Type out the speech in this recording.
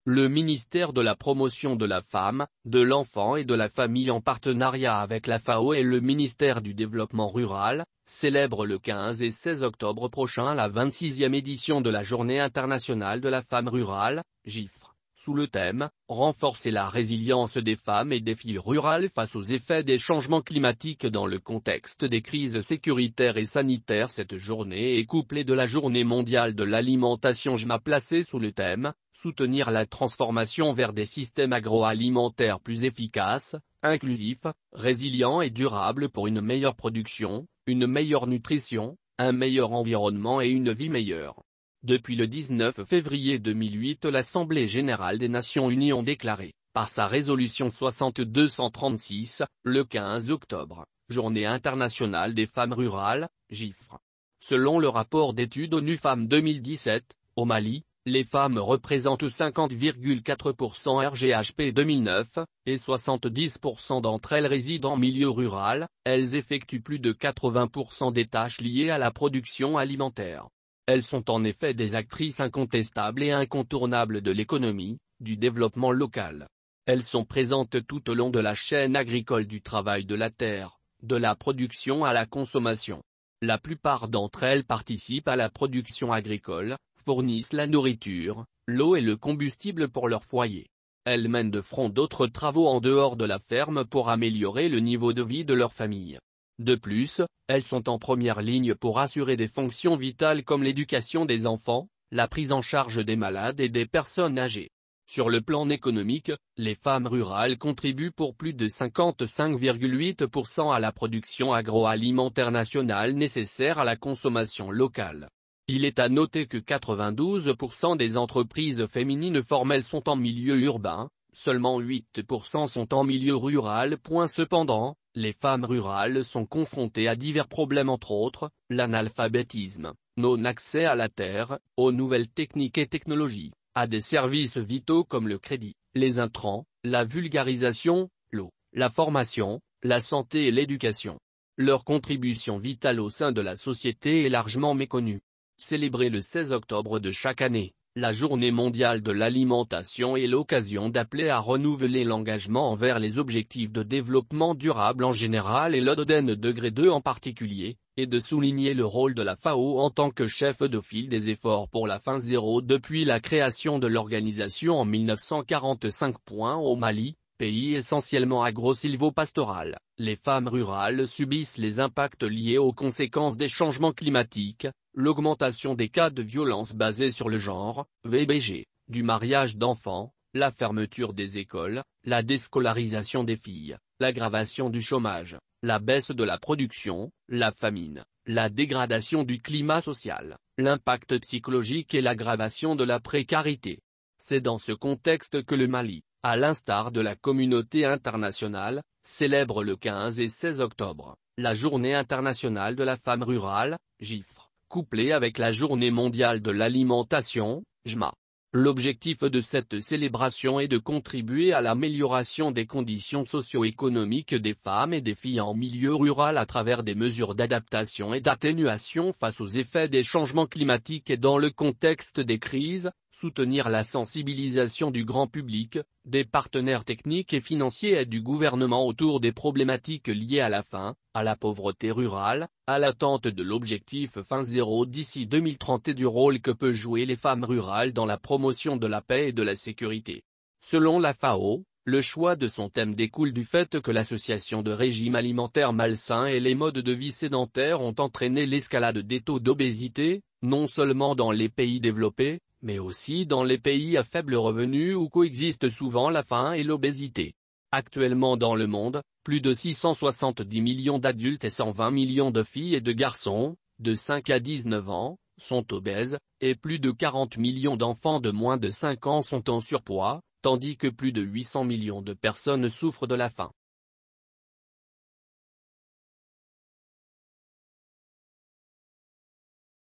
Le ministère de la Promotion de la Femme, de l'Enfant et de la Famille en partenariat avec la FAO et le ministère du Développement rural, célèbre le 15 et 16 octobre prochain la 26e édition de la Journée internationale de la femme rurale, JIFR, sous le thème « Renforcer la résilience des femmes et des filles rurales face aux effets des changements climatiques dans le contexte des crises sécuritaires et sanitaires ». Cette journée est couplée de la Journée mondiale de l'alimentation JMA placée sous le thème « Soutenir la transformation vers des systèmes agroalimentaires plus efficaces, inclusifs, résilients et durables pour une meilleure production, une meilleure nutrition, un meilleur environnement et une vie meilleure ». Depuis le 19 février 2008, l'Assemblée générale des Nations unies ont déclaré, par sa résolution 6236, le 15 octobre, Journée internationale des femmes rurales, JIFR. Selon le rapport d'études ONU Femmes 2017, au Mali, les femmes représentent 50,4% RGHP 2009, et 70% d'entre elles résident en milieu rural. Elles effectuent plus de 80% des tâches liées à la production alimentaire. Elles sont en effet des actrices incontestables et incontournables de l'économie, du développement local. Elles sont présentes tout au long de la chaîne agricole du travail de la terre, de la production à la consommation. La plupart d'entre elles participent à la production agricole, fournissent la nourriture, l'eau et le combustible pour leur foyer. Elles mènent de front d'autres travaux en dehors de la ferme pour améliorer le niveau de vie de leur famille. De plus, elles sont en première ligne pour assurer des fonctions vitales comme l'éducation des enfants, la prise en charge des malades et des personnes âgées. Sur le plan économique, les femmes rurales contribuent pour plus de 55,8% à la production agroalimentaire nationale nécessaire à la consommation locale. Il est à noter que 92% des entreprises féminines formelles sont en milieu urbain, seulement 8% sont en milieu rural. Cependant, les femmes rurales sont confrontées à divers problèmes entre autres, l'analphabétisme, non-accès à la terre, aux nouvelles techniques et technologies, à des services vitaux comme le crédit, les intrants, la vulgarisation, l'eau, la formation, la santé et l'éducation. Leur contribution vitale au sein de la société est largement méconnue. Célébrée le 16 octobre de chaque année, la Journée mondiale de l'alimentation est l'occasion d'appeler à renouveler l'engagement envers les objectifs de développement durable en général et l'ODD degré 2 en particulier, et de souligner le rôle de la FAO en tant que chef de file des efforts pour la faim zéro depuis la création de l'organisation en 1945. Au Mali, pays essentiellement agro-silvopastoral, les femmes rurales subissent les impacts liés aux conséquences des changements climatiques, l'augmentation des cas de violence basés sur le genre, VBG, du mariage d'enfants, la fermeture des écoles, la déscolarisation des filles, l'aggravation du chômage, la baisse de la production, la famine, la dégradation du climat social, l'impact psychologique et l'aggravation de la précarité. C'est dans ce contexte que le Mali, à l'instar de la communauté internationale, célèbre le 15 et 16 octobre, la Journée internationale de la femme rurale, JIFR, couplée avec la Journée mondiale de l'alimentation, JMA. L'objectif de cette célébration est de contribuer à l'amélioration des conditions socio-économiques des femmes et des filles en milieu rural à travers des mesures d'adaptation et d'atténuation face aux effets des changements climatiques et dans le contexte des crises, soutenir la sensibilisation du grand public, des partenaires techniques et financiers et du gouvernement autour des problématiques liées à la faim, à la pauvreté rurale, à l'attente de l'objectif faim zéro d'ici 2030 et du rôle que peuvent jouer les femmes rurales dans la promotion de la paix et de la sécurité. Selon la FAO, le choix de son thème découle du fait que l'association de régimes alimentaires malsains et les modes de vie sédentaires ont entraîné l'escalade des taux d'obésité, non seulement dans les pays développés, mais aussi dans les pays à faible revenu où coexistent souvent la faim et l'obésité. Actuellement dans le monde, plus de 670 millions d'adultes et 120 millions de filles et de garçons, de 5 à 19 ans, sont obèses, et plus de 40 millions d'enfants de moins de 5 ans sont en surpoids, tandis que plus de 800 millions de personnes souffrent de la faim.